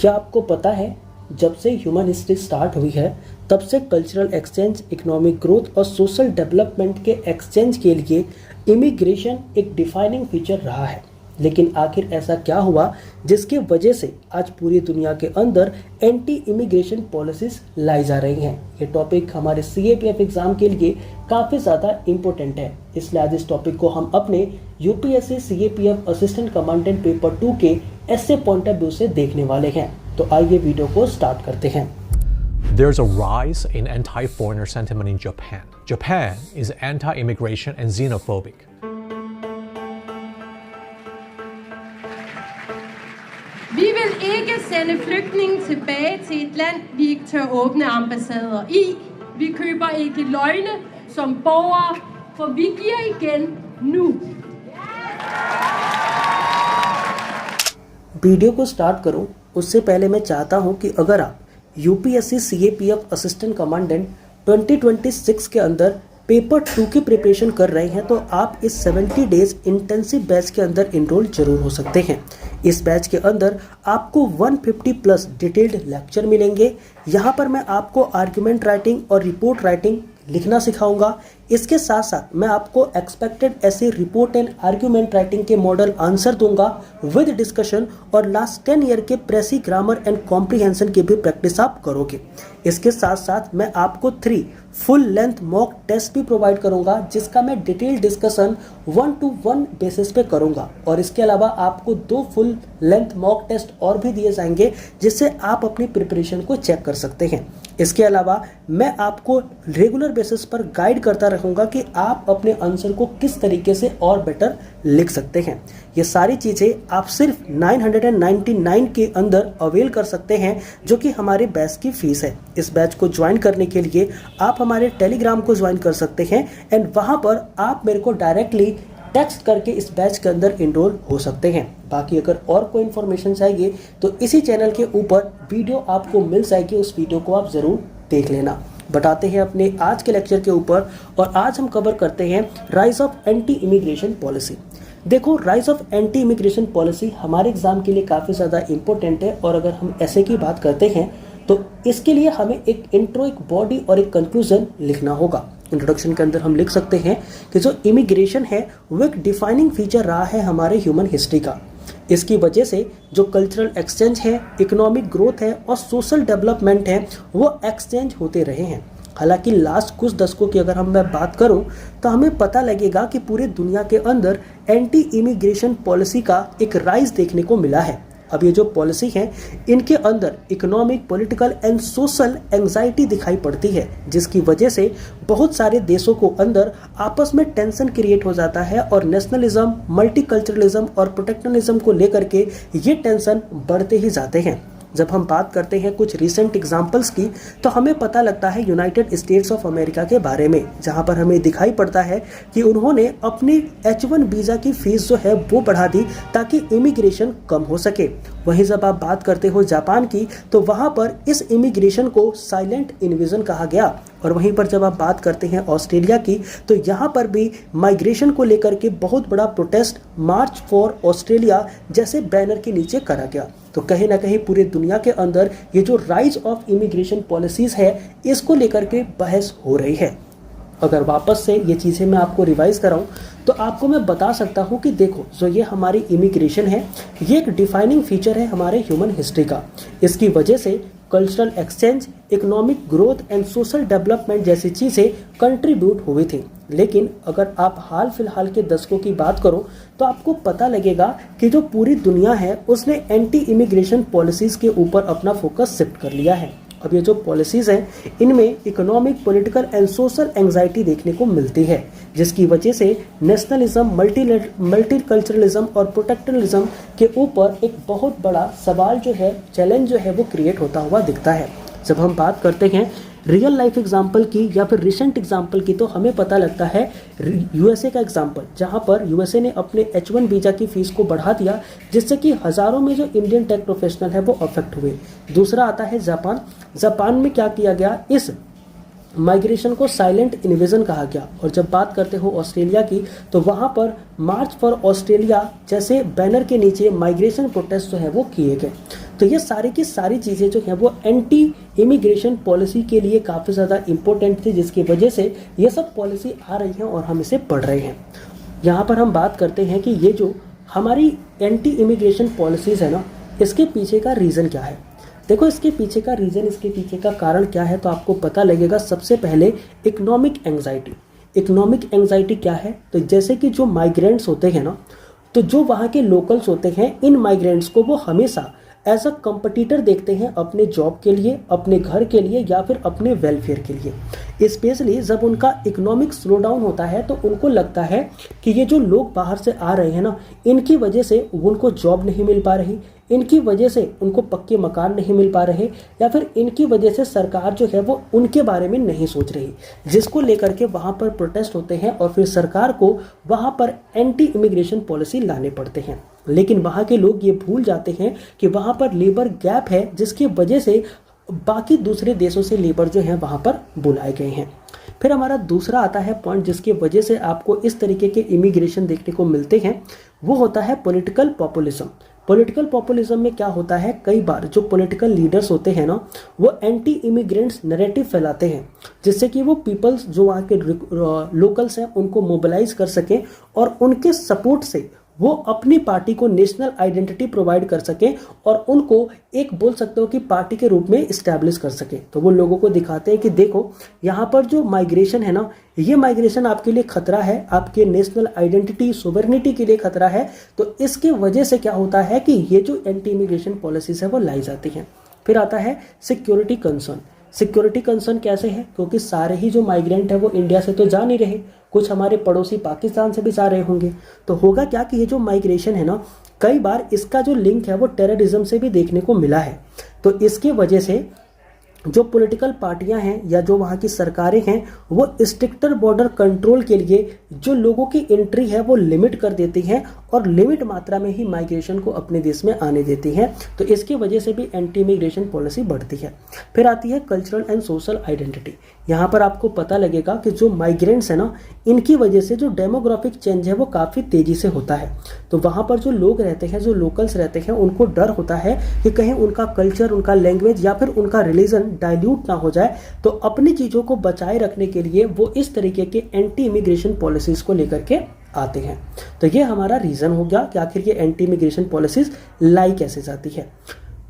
क्या आपको पता है, जब से ह्यूमन हिस्ट्री स्टार्ट हुई है तब से कल्चरल एक्सचेंज, इकोनॉमिक ग्रोथ और सोशल डेवलपमेंट के एक्सचेंज के लिए इमिग्रेशन एक डिफाइनिंग फीचर रहा है। लेकिन आखिर ऐसा क्या हुआ जिसकी वजह से आज पूरी दुनिया के अंदर एंटी इमिग्रेशन पॉलिसीज लाई जा रही हैं? ये टॉपिक हमारे CAPF एग्जाम के लिए काफ़ी ज़्यादा इम्पोर्टेंट है, इसलिए आज इस टॉपिक को हम अपने UPSC CAPF assistant commandant paper 2 के ऐसे पॉइंट ऑफ व्यू से देखने वाले हैं। तो आइए वीडियो को स्टार्ट करते हैं। There's a rise in anti-foreigner sentiment in Japan. Japan is anti-immigration and xenophobic. Vi vil ikke sende flygtninge tilbage til et land, vi ikke tør åbne ambassader i. Vi køber ikke løgne som borgere, for vi giver igen nu. Video को start करूं उससे पहले मैं चाहता हूं कि अगर आप UPSC CAPF असिस्टेंट कमांडेंट 2026 के अंदर पेपर 2 की प्रिपरेशन कर रहे हैं तो आप इस 70 डेज इंटेंसिव बैच के अंदर इनरोल जरूर हो सकते हैं। इस बैच के अंदर आपको 150 प्लस डिटेल्ड लेक्चर मिलेंगे। यहाँ पर मैं आपको आर्गुमेंट राइटिंग और रिपोर्ट राइटिंग लिखना सिखाऊंगा। इसके साथ साथ मैं आपको एक्सपेक्टेड ऐसे रिपोर्ट एंड आर्गुमेंट राइटिंग के मॉडल आंसर दूंगा विद डिस्कशन, और लास्ट 10 ईयर के प्रेसी ग्रामर एंड कॉम्प्रिहेंशन की भी प्रैक्टिस आप करोगे। इसके साथ साथ मैं आपको 3 फुल लेंथ मॉक टेस्ट भी प्रोवाइड करूंगा जिसका मैं डिटेल डिस्कशन 1-to-1 बेसिस पे करूंगा, और इसके अलावा आपको 2 फुल लेंथ मॉक टेस्ट और भी दिए जाएंगे जिससे आप अपनी प्रिपरेशन को चेक कर सकते हैं। इसके अलावा मैं आपको रेगुलर बेसिस पर गाइड करता रहूंगा कि आप अपने आंसर को किस तरीके से और बेटर लिख सकते हैं। ये सारी चीज़ें आप सिर्फ 999 के अंदर अवेल कर सकते हैं, जो कि हमारे बैच की फीस है। इस बैच को ज्वाइन करने के लिए आप हमारे टेलीग्राम को ज्वाइन कर सकते हैं एंड वहां पर आप मेरे को डायरेक्टली टेक्स्ट करके इस बैच के अंदर इनरोल हो सकते हैं। बाकी अगर और कोई इन्फॉर्मेशन चाहिए तो इसी चैनल के ऊपर वीडियो आपको मिल जाएगी, उस वीडियो को आप ज़रूर देख लेना। बताते हैं अपने आज के लेक्चर के ऊपर, और आज हम कवर करते हैं rise of anti immigration policy. देखो, rise of anti immigration policy हमारे एग्जाम के लिए काफ़ी ज़्यादा इंपॉर्टेंट है, और अगर हम ऐसे की बात करते हैं तो इसके लिए हमें एक इंट्रो, एक बॉडी और एक कंक्लूजन लिखना होगा। इंट्रोडक्शन के अंदर हम लिख सकते हैं कि जो इमिग्रेशन है वो एक डिफाइनिंग फीचर रहा है हमारे ह्यूमन हिस्ट्री का। इसकी वजह से जो कल्चरल एक्सचेंज है, इकोनॉमिक ग्रोथ है और सोशल डेवलपमेंट है वो एक्सचेंज होते रहे हैं। हालांकि लास्ट कुछ दशकों की अगर मैं बात करूं तो हमें पता लगेगा कि पूरी दुनिया के अंदर एंटी इमिग्रेशन पॉलिसी का एक राइज देखने को मिला है। अब ये जो पॉलिसी है इनके अंदर economic, political and social anxiety दिखाई पड़ती है, जिसकी वजह से बहुत सारे देशों को अंदर आपस में टेंशन क्रिएट हो जाता है, और नेशनलिज्म, मल्टीकल्चरलिज्म और प्रोटेक्शनिज्म को लेकर के ये टेंशन बढ़ते ही जाते हैं। जब हम बात करते हैं कुछ रिसेंट एग्जाम्पल्स की तो हमें पता लगता है यूनाइटेड स्टेट्स ऑफ अमेरिका के बारे में, जहां पर हमें दिखाई पड़ता है कि उन्होंने अपनी H1 वीज़ा की फीस जो है वो बढ़ा दी ताकि इमिग्रेशन कम हो सके। वहीं जब आप बात करते हो जापान की तो वहां पर इस इमिग्रेशन को साइलेंट इन्वेजन कहा गया, और वहीं पर जब आप बात करते हैं ऑस्ट्रेलिया की तो यहाँ पर भी माइग्रेशन को लेकर के बहुत बड़ा प्रोटेस्ट मार्च फॉर ऑस्ट्रेलिया जैसे बैनर के नीचे करा गया। तो कहीं ना कहीं पूरी दुनिया के अंदर ये जो राइज ऑफ इमिग्रेशन पॉलिसीज़ है इसको लेकर के बहस हो रही है। अगर वापस से ये चीज़ें मैं आपको रिवाइज कराऊं तो आपको मैं बता सकता हूं कि देखो, जो ये हमारी इमिग्रेशन है ये एक डिफाइनिंग फीचर है हमारे ह्यूमन हिस्ट्री का। इसकी वजह से cultural exchange, economic growth and social development जैसी चीज़ें कंट्रीब्यूट हुई थी। लेकिन अगर आप हाल फिलहाल के दशकों की बात करो तो आपको पता लगेगा कि जो पूरी दुनिया है उसने एंटी इमिग्रेशन पॉलिसीज़ के ऊपर अपना फोकस शिफ्ट कर लिया है। अब ये जो पॉलिसीज़ हैं इनमें economic, political and social anxiety देखने को मिलती है, जिसकी वजह से नेशनलिज्म, मल्टीकल्चरलिज्म और प्रोटेक्शनिज्म के ऊपर एक बहुत बड़ा सवाल जो है, चैलेंज जो है वो क्रिएट होता हुआ दिखता है। जब हम बात करते हैं रियल लाइफ एग्जाम्पल की या फिर रिसेंट एग्जाम्पल की तो हमें पता लगता है USA का एग्जाम्पल, जहां पर USA ने अपने H1 वीज़ा की फ़ीस को बढ़ा दिया जिससे कि हज़ारों में जो इंडियन टेक प्रोफेशनल है वो अफेक्ट हुए। दूसरा आता है जापान में क्या किया गया, इस माइग्रेशन को साइलेंट इन्वेजन कहा गया। और जब बात करते हो ऑस्ट्रेलिया की तो वहाँ पर मार्च फॉर ऑस्ट्रेलिया जैसे बैनर के नीचे माइग्रेशन प्रोटेस्ट जो है वो किए गए। तो ये सारी की सारी चीज़ें जो हैं वो एंटी इमिग्रेशन पॉलिसी के लिए काफ़ी ज़्यादा इम्पोर्टेंट थी, जिसकी वजह से ये सब पॉलिसी आ रही हैं और हम इसे पढ़ रहे हैं। यहाँ पर हम बात करते हैं कि ये जो हमारी एंटी इमिग्रेशन पॉलिसीज़ है ना, इसके पीछे का रीज़न क्या है। देखो इसके पीछे का रीज़न, इसके पीछे का कारण क्या है, तो आपको पता लगेगा। सबसे पहले इकोनॉमिक एंग्जाइटी। इकोनॉमिक एंग्जाइटी क्या है, तो जैसे कि जो माइग्रेंट्स होते हैं ना, तो जो वहाँ के लोकल्स होते हैं, इन माइग्रेंट्स को वो हमेशा एज अ कंपटीटर देखते हैं अपने जॉब के लिए, अपने घर के लिए या फिर अपने वेलफेयर के लिए। स्पेशली जब उनका इकोनॉमिक स्लो डाउन होता है तो उनको लगता है कि ये जो लोग बाहर से आ रहे हैं ना, इनकी वजह से उनको जॉब नहीं मिल पा रही, इनकी वजह से उनको पक्के मकान नहीं मिल पा रहे, या फिर इनकी वजह से सरकार जो है वो उनके बारे में नहीं सोच रही, जिसको लेकर के वहाँ पर प्रोटेस्ट होते हैं और फिर सरकार को वहाँ पर एंटी इमिग्रेशन पॉलिसी लाने पड़ते हैं। लेकिन वहाँ के लोग ये भूल जाते हैं कि वहाँ पर लेबर गैप है, जिसकी वजह से बाकी दूसरे देशों से लेबर जो है वहाँ पर बुलाए गए हैं। फिर हमारा दूसरा आता है पॉइंट, जिसकी वजह से आपको इस तरीके के इमिग्रेशन देखने को मिलते हैं, वो होता है पॉलिटिकल पॉपुलिज्म। पॉलिटिकल पॉपुलिज्म में क्या होता है, कई बार जो पॉलिटिकल लीडर्स होते हैं ना, वो एंटी इमिग्रेंट्स नैरेटिव फैलाते हैं, जिससे कि वो पीपल्स जो वहाँ के लोकल्स हैं उनको मोबिलाइज कर सकें और उनके सपोर्ट से वो अपनी पार्टी को नेशनल आइडेंटिटी प्रोवाइड कर सकें और उनको एक बोल सकते हो कि पार्टी के रूप में इस्टेब्लिश कर सके। तो वो लोगों को दिखाते हैं कि देखो यहाँ पर जो माइग्रेशन है ना, ये माइग्रेशन आपके लिए खतरा है, आपके नेशनल आइडेंटिटी सोवरेनिटी के लिए खतरा है। तो इसके वजह से क्या होता है कि ये जो एंटी इमिग्रेशन पॉलिसीज है वो लाई जाती हैं। फिर आता है सिक्योरिटी कंसर्न। सिक्योरिटी कंसर्न कैसे है, क्योंकि सारे ही जो माइग्रेंट है वो इंडिया से तो जा नहीं रहे, कुछ हमारे पड़ोसी पाकिस्तान से भी जा रहे होंगे। तो होगा क्या कि ये जो माइग्रेशन है ना, कई बार इसका जो लिंक है वो टेररिज्म से भी देखने को मिला है। तो इसकी वजह से जो पॉलिटिकल पार्टियां हैं या जो वहाँ की सरकारें हैं, वो स्ट्रिक्टर बॉर्डर कंट्रोल के लिए जो लोगों की एंट्री है वो लिमिट कर देती हैं और लिमिट मात्रा में ही माइग्रेशन को अपने देश में आने देती हैं। तो इसकी वजह से भी एंटी इमिग्रेशन पॉलिसी बढ़ती है। फिर आती है कल्चरल एंड सोशल आइडेंटिटी। यहाँ पर आपको पता लगेगा कि जो माइग्रेंट्स है ना, इनकी वजह से जो डेमोग्राफिक चेंज है वो काफ़ी तेज़ी से होता है। तो वहाँ पर जो लोग रहते हैं, जो लोकल्स रहते हैं, उनको डर होता है कि कहीं उनका कल्चर, उनका लैंग्वेज या फिर उनका रिलीजन डाइल्यूट ना हो जाए। तो अपनी चीज़ों को बचाए रखने के लिए वो इस तरीके के एंटी इमिग्रेशन पॉलिसीज़ को लेकर के आते हैं। तो ये हमारा रीज़न हो गया कि आखिर ये एंटी इमिग्रेशन पॉलिसीज़ लाई कैसे जाती है,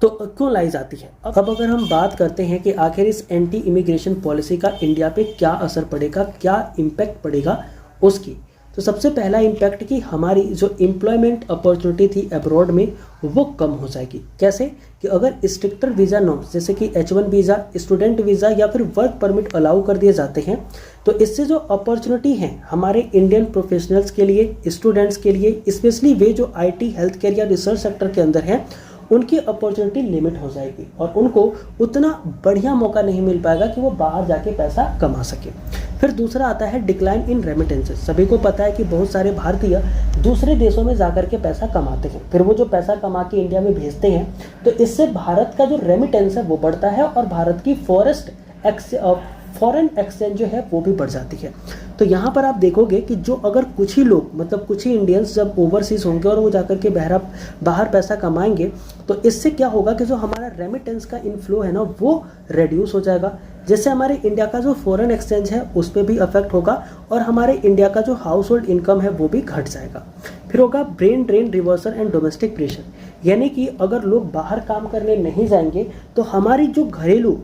तो क्यों लाई जाती है। अब अगर हम बात करते हैं कि आखिर इस एंटी इमिग्रेशन पॉलिसी का इंडिया पे क्या असर पड़ेगा, क्या इम्पैक्ट पड़ेगा उसकी, तो सबसे पहला इम्पैक्ट कि हमारी जो एम्प्लॉयमेंट अपॉर्चुनिटी थी अब्रॉड में वो कम हो जाएगी। कैसे कि अगर स्ट्रिक्टर वीज़ा नॉर्म्स जैसे कि H1 वीज़ा, स्टूडेंट वीज़ा या फिर वर्क परमिट अलाउ कर दिए जाते हैं, तो इससे जो अपॉर्चुनिटी है हमारे इंडियन प्रोफेशनल्स के लिए, स्टूडेंट्स के लिए, स्पेशली वे जो IT, हेल्थ केयर या रिसर्च सेक्टर के अंदर हैं, उनकी अपॉर्चुनिटी लिमिट हो जाएगी और उनको उतना बढ़िया मौका नहीं मिल पाएगा कि वो बाहर जाके पैसा कमा सके। फिर दूसरा आता है डिक्लाइन इन रेमिटेंसेस। सभी को पता है कि बहुत सारे भारतीय दूसरे देशों में जाकर के पैसा कमाते हैं, फिर वो जो पैसा कमा के इंडिया में भेजते हैं, तो इससे भारत का जो रेमिटेंस है वो बढ़ता है और भारत की फॉरेन एक्सचेंज जो है वो भी बढ़ जाती है। तो यहाँ पर आप देखोगे कि जो अगर कुछ ही लोग, मतलब कुछ ही इंडियंस जब ओवरसीज होंगे और वो जाकर के बाहर पैसा कमाएंगे, तो इससे क्या होगा कि जो हमारा रेमिटेंस का इनफ्लो है ना वो रेड्यूस हो जाएगा, जिससे हमारे इंडिया का जो फॉरेन एक्सचेंज है उस पर भी अफेक्ट होगा और हमारे इंडिया का जो हाउस होल्ड इनकम है वो भी घट जाएगा। फिर होगा brain drain reversal and domestic pressure, यानी कि अगर लोग बाहर काम करने नहीं जाएंगे तो हमारी जो घरेलू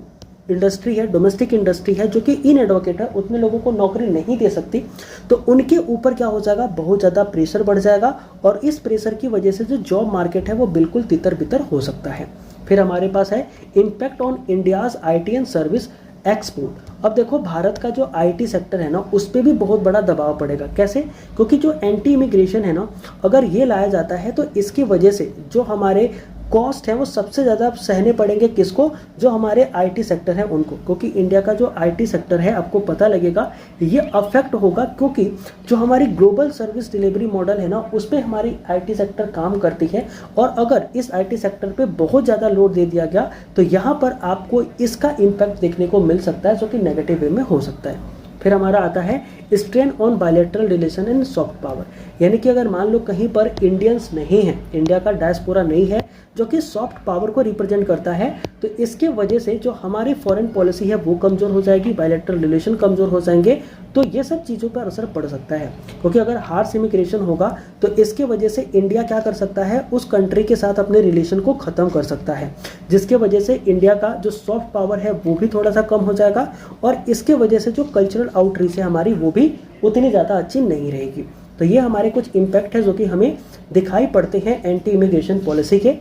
इंडस्ट्री है, डोमेस्टिक इंडस्ट्री है, जो कि इनएडवोकेट है, उतने लोगों को नौकरी नहीं दे सकती, तो उनके ऊपर क्या हो जाएगा, बहुत ज़्यादा प्रेशर बढ़ जाएगा और इस प्रेशर की वजह से जो जॉब मार्केट है वो बिल्कुल तितर बितर हो सकता है। फिर हमारे पास है impact on India's IT and service export. अब देखो भारत का जो IT सेक्टर है ना उस पर भी बहुत बड़ा दबाव पड़ेगा। कैसे? क्योंकि जो एंटी इमिग्रेशन है ना, अगर ये लाया जाता है तो इसकी वजह से जो हमारे कॉस्ट है वो सबसे ज़्यादा सहने पड़ेंगे किसको, जो हमारे IT सेक्टर है उनको, क्योंकि इंडिया का जो IT सेक्टर है आपको पता लगेगा ये अफेक्ट होगा, क्योंकि जो हमारी ग्लोबल सर्विस डिलीवरी मॉडल है ना उस पर हमारी IT सेक्टर काम करती है और अगर इस IT सेक्टर पे बहुत ज़्यादा लोड दे दिया गया तो यहाँ पर आपको इसका इम्पैक्ट देखने को मिल सकता है, जो कि नेगेटिव वे में हो सकता है। फिर हमारा आता है strain on bilateral relation and soft power, यानी कि अगर मान लो कहीं पर इंडियंस नहीं है, इंडिया का डायस्पोरा नहीं है जो कि सॉफ्ट पावर को रिप्रेजेंट करता है, तो इसके वजह से जो हमारी फॉरेन पॉलिसी है वो कमज़ोर हो जाएगी, बायलैटरल रिलेशन कमज़ोर हो जाएंगे। तो ये सब चीज़ों पर असर पड़ सकता है, क्योंकि अगर हार्श इमिग्रेशन होगा तो इसके वजह से इंडिया क्या कर सकता है, उस कंट्री के साथ अपने रिलेशन को ख़त्म कर सकता है, जिसके वजह से इंडिया का जो सॉफ्ट पावर है वो भी थोड़ा सा कम हो जाएगा, और इसके वजह से जो कल्चरल आउटरीच है हमारी वो भी उतनी ज़्यादा अच्छी नहीं रहेगी। तो ये हमारे कुछ इम्पैक्ट है जो कि हमें दिखाई पड़ते हैं एंटी इमिग्रेशन पॉलिसी के।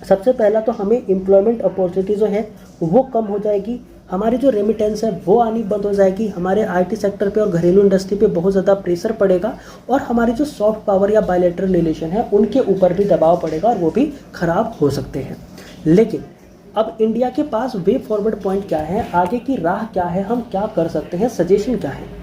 सबसे पहला तो हमें एम्प्लॉयमेंट अपॉर्चुनिटी जो है वो कम हो जाएगी, हमारी जो रेमिटेंस है वो आनी बंद हो जाएगी, हमारे आईटी सेक्टर पे और घरेलू इंडस्ट्री पे बहुत ज़्यादा प्रेशर पड़ेगा, और हमारी जो सॉफ्ट पावर या बायलैटरल रिलेशन है उनके ऊपर भी दबाव पड़ेगा और वो भी खराब हो सकते हैं। लेकिन अब इंडिया के पास वे फॉरवर्ड पॉइंट क्या है, आगे की राह क्या है, हम क्या कर सकते हैं, सजेशन क्या है।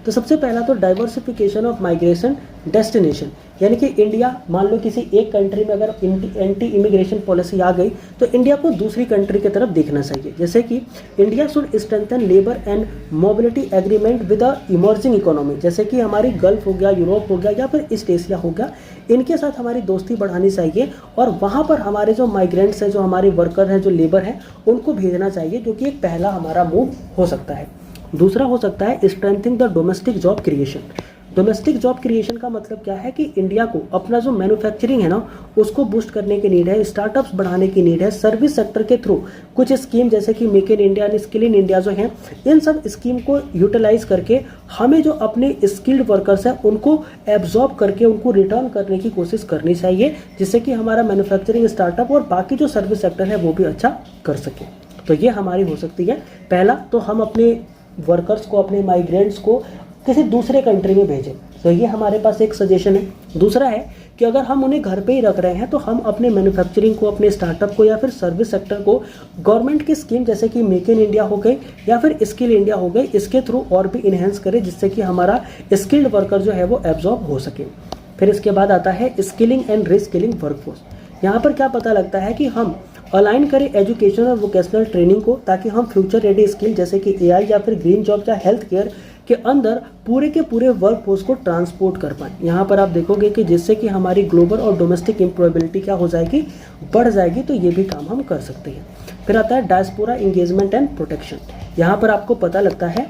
तो सबसे पहला तो डाइवर्सिफिकेशन ऑफ माइग्रेशन डेस्टिनेशन, यानी कि इंडिया मान लो किसी एक कंट्री में अगर एंटी इमिग्रेशन पॉलिसी आ गई तो इंडिया को दूसरी कंट्री की तरफ देखना चाहिए। जैसे कि India should strengthen labour and mobility agreement with a emerging economy, जैसे कि हमारी गल्फ हो गया, यूरोप हो गया या फिर ईस्ट एशिया हो गया, इनके साथ हमारी दोस्ती बढ़ानी चाहिए, और वहाँ पर हमारे जो माइग्रेंट्स हैं, जो हमारे वर्कर हैं, जो लेबर हैं, उनको भेजना चाहिए, जो कि एक पहला हमारा मूव हो सकता है। दूसरा हो सकता है strengthening the domestic job creation. Domestic job creation का मतलब क्या है कि इंडिया को अपना जो मैन्युफैक्चरिंग है ना उसको बूस्ट करने की नीड है, स्टार्टअप्स बढ़ाने की नीड है, सर्विस सेक्टर के थ्रू कुछ स्कीम जैसे कि make in India and skill in India जो हैं, इन सब स्कीम को यूटिलाइज करके हमें जो अपने स्किल्ड वर्कर्स हैं उनको एब्जॉर्ब करके उनको रिटर्न करने की कोशिश करनी चाहिए, जिससे कि हमारा मैन्युफैक्चरिंग, स्टार्टअप और बाकी जो सर्विस सेक्टर है वो भी अच्छा कर सके। तो ये हमारी हो सकती है। पहला तो हम अपने वर्कर्स को, अपने माइग्रेंट्स को किसी दूसरे कंट्री में भेजें, तो ये हमारे पास एक सजेशन है। दूसरा है कि अगर हम उन्हें घर पे ही रख रहे हैं तो हम अपने मैन्युफैक्चरिंग को, अपने स्टार्टअप को या फिर सर्विस सेक्टर को गवर्नमेंट की स्कीम जैसे कि मेक इन इंडिया हो गई या फिर स्किल इंडिया हो गई, इसके थ्रू और भी इन्हेंस करें, जिससे कि हमारा स्किल्ड वर्कर जो है वो एब्जॉर्ब हो सके। फिर इसके बाद आता है स्किलिंग एंड रीस्किलिंग वर्कफोर्स। यहाँ पर क्या पता लगता है कि हम अलाइन करें एजुकेशन और वोकेशनल ट्रेनिंग को, ताकि हम फ्यूचर रेडी स्किल जैसे कि एआई या फिर ग्रीन जॉब या हेल्थ केयर के अंदर पूरे के पूरे वर्क फोर्स को ट्रांसपोर्ट कर पाएँ। यहाँ पर आप देखोगे कि जिससे कि हमारी ग्लोबल और डोमेस्टिक एम्प्लॉयबिलिटी क्या हो जाएगी, बढ़ जाएगी। तो ये भी काम हम कर सकते हैं। फिर आता है डायस्पोरा इंगेजमेंट एंड प्रोटेक्शन। यहाँ पर आपको पता लगता है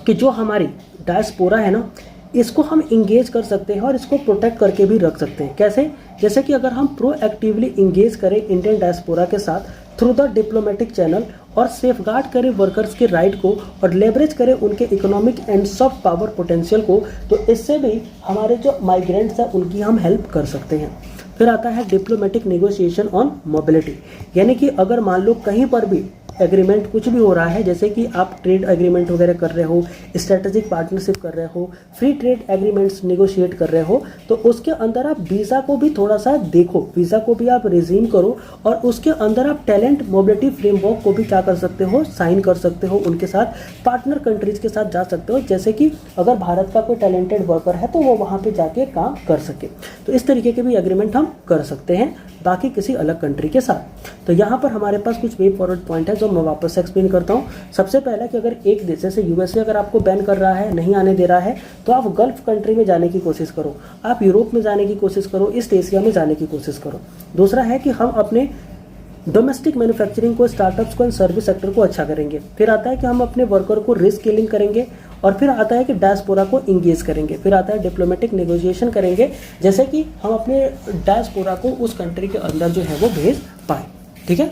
कि जो हमारी डायस्पोरा है ना, इसको हम इंगेज कर सकते हैं और इसको प्रोटेक्ट करके भी रख सकते हैं। कैसे? जैसे कि अगर हम प्रोएक्टिवली इंगेज करें इंडियन डायस्पोरा के साथ थ्रू द डिप्लोमेटिक चैनल और सेफगार्ड करें वर्कर्स के राइट को और लेवरेज करें उनके economic and soft power potential को, तो इससे भी हमारे जो माइग्रेंट्स हैं उनकी हम हेल्प कर सकते हैं। फिर आता है डिप्लोमेटिक नेगोशिएशन ऑन मोबिलिटी, यानी कि अगर मान लो कहीं पर भी एग्रीमेंट कुछ भी हो रहा है, जैसे कि आप ट्रेड एग्रीमेंट वगैरह कर रहे हो, स्ट्रेटेजिक पार्टनरशिप कर रहे हो, फ्री ट्रेड एग्रीमेंट्स नेगोशिएट कर रहे हो, तो उसके अंदर आप वीज़ा को भी थोड़ा सा देखो, वीज़ा को भी आप रिजीम करो और उसके अंदर आप टैलेंट मोबिलिटी फ्रेमवर्क को भी क्या कर सकते हो, साइन कर सकते हो, उनके साथ पार्टनर कंट्रीज के साथ जा सकते हो, जैसे कि अगर भारत का कोई टैलेंटेड वर्कर है तो वो वहाँ पर जाके काम कर सके। तो इस तरीके के भी एग्रीमेंट हम कर सकते हैं बाकी किसी अलग कंट्री के साथ। तो यहाँ पर हमारे पास कुछ वे फॉरवर्ड पॉइंट है जो मैं वापस से एक्सप्लेन करता हूँ। सबसे पहला कि अगर एक देश जैसे यूएसए अगर आपको बैन कर रहा है, नहीं आने दे रहा है, तो आप गल्फ कंट्री में जाने की कोशिश करो, आप यूरोप में जाने की कोशिश करो, ईस्ट एशिया में जाने की कोशिश करो। दूसरा है कि हम अपने डोमेस्टिक मैन्युफैक्चरिंग को, स्टार्टअप्स को एंड सर्विस सेक्टर को अच्छा करेंगे। फिर आता है कि हम अपने वर्कर को रीस्किलिंग करेंगे, और फिर आता है कि डायस्पोरा को इंगेज करेंगे। फिर आता है डिप्लोमेटिक नेगोशिएशन करेंगे, जैसे कि हम अपने डायस्पोरा को उस कंट्री के अंदर जो है वो भेज पाए। ठीक है,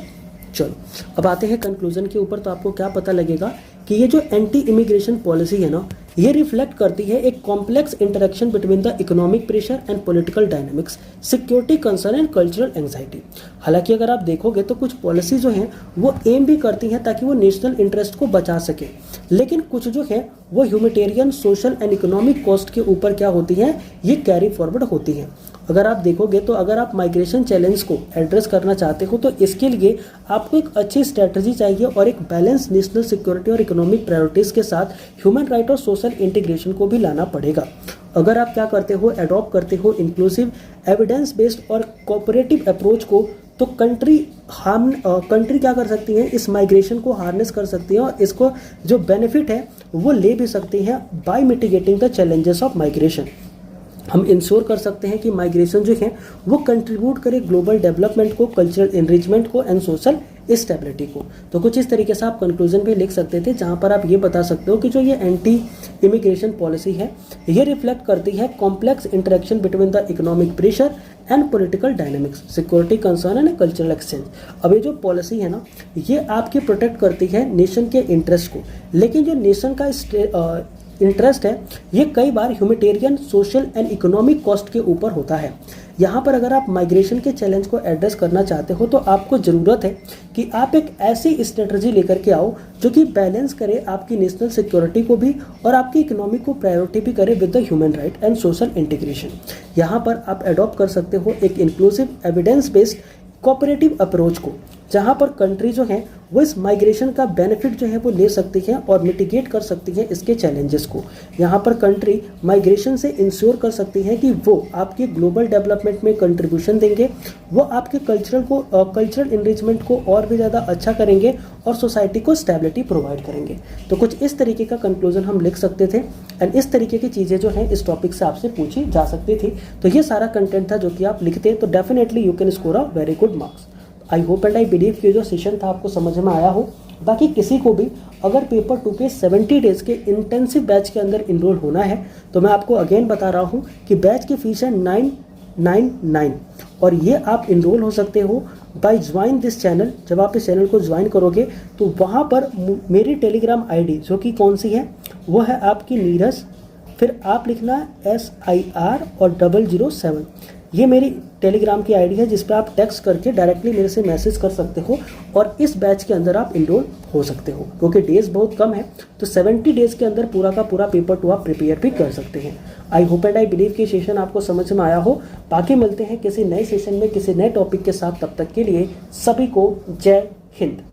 चलो अब आते हैं कंक्लूजन के ऊपर। तो आपको क्या पता लगेगा कि ये जो एंटी इमिग्रेशन पॉलिसी है ना, ये रिफ्लेक्ट करती है एक complex interaction between the economic pressure and political dynamics, security concern and cultural anxiety. हालांकि अगर आप देखोगे तो कुछ पॉलिसी जो हैं वो एम भी करती हैं ताकि वो नेशनल इंटरेस्ट को बचा सके, लेकिन कुछ जो है वो humanitarian, social and economic cost के ऊपर क्या होती हैं, ये कैरी फॉरवर्ड होती हैं। अगर आप देखोगे तो अगर आप माइग्रेशन चैलेंज को एड्रेस करना चाहते हो तो इसके लिए आपको एक अच्छी स्ट्रेटजी चाहिए और एक बैलेंस नेशनल सिक्योरिटी और इकोनॉमिक प्रायोरिटीज़ के साथ ह्यूमन राइट और सोशल इंटीग्रेशन को भी लाना पड़ेगा। अगर आप क्या करते हो, अडॉप्ट करते हो इंक्लूसिव, एविडेंस बेस्ड और कोऑपरेटिव अप्रोच को, तो कंट्री क्या कर सकती है, इस माइग्रेशन को हार्नेस कर सकती है और इसको जो बेनिफिट है वो ले भी सकती हैं by mitigating the challenges of migration. हम इंश्योर कर सकते हैं कि माइग्रेशन जो है वो कंट्रीब्यूट करे ग्लोबल डेवलपमेंट को, कल्चरल एनरिचमेंट को एंड सोशल स्टेबिलिटी को। तो कुछ इस तरीके से आप कंक्लूजन भी लिख सकते थे, जहां पर आप ये बता सकते हो कि जो ये एंटी इमिग्रेशन पॉलिसी है ये रिफ्लेक्ट करती है complex interaction between the economic pressure and political dynamics, security concern and cultural exchange. अब ये जो पॉलिसी है ना ये आपकी प्रोटेक्ट करती है नेशन के इंटरेस्ट को, लेकिन जो नेशन का इंटरेस्ट है ये कई बार humanitarian, social and economic cost के ऊपर होता है। यहाँ पर अगर आप माइग्रेशन के चैलेंज को एड्रेस करना चाहते हो तो आपको ज़रूरत है कि आप एक ऐसी स्ट्रेटजी लेकर के आओ जो कि बैलेंस करे आपकी नेशनल सिक्योरिटी को भी और आपकी इकोनॉमी को प्रायोरिटी भी करे with the human right and social integration. यहाँ पर आप अडॉप्ट कर सकते हो एक inclusive evidence based cooperative approach को, जहाँ पर कंट्री जो है वो इस माइग्रेशन का बेनिफिट जो है वो ले सकती है और मिटिगेट कर सकती है इसके चैलेंजेस को। यहाँ पर कंट्री माइग्रेशन से इंश्योर कर सकती है कि वो आपके ग्लोबल डेवलपमेंट में कंट्रीब्यूशन देंगे, वो आपके कल्चरल इनरिचमेंट को और भी ज़्यादा अच्छा करेंगे और सोसाइटी को स्टेबिलिटी प्रोवाइड करेंगे। तो कुछ इस तरीके का कंक्लूजन हम लिख सकते थे एंड इस तरीके की चीज़ें जो हैं इस टॉपिक से आपसे पूछी जा सकती थी। तो ये सारा कंटेंट था जो कि आप लिखते तो definitely you can score a very good marks. I hope and I believe कि जो सेशन था आपको समझ में आया हो। बाकी किसी को भी अगर पेपर 2 के 70 डेज के इंटेंसिव बैच के अंदर इनरोल होना है तो मैं आपको अगेन बता रहा हूँ कि बैच की फीस है 999 और ये आप इनरोल हो सकते हो बाय ज्वाइन दिस चैनल। जब आप इस चैनल को ज्वाइन करोगे तो वहाँ पर मेरी टेलीग्राम आईडी जो कि कौन सी है वो है आपकी नीरज, फिर आप लिखना SIR और 007। ये मेरी टेलीग्राम की आईडी है जिस पर आप टेक्स्ट करके डायरेक्टली मेरे से मैसेज कर सकते हो और इस बैच के अंदर आप इनरोल हो सकते हो। क्योंकि डेज बहुत कम है तो 70 डेज के अंदर पूरा का पूरा पेपर 2 आप प्रिपेयर भी कर सकते हैं। I hope and I believe कि सेशन आपको समझ में आया हो। बाकी मिलते हैं किसी नए सेशन में किसी नए टॉपिक के साथ, तब तक के लिए सभी को जय हिंद।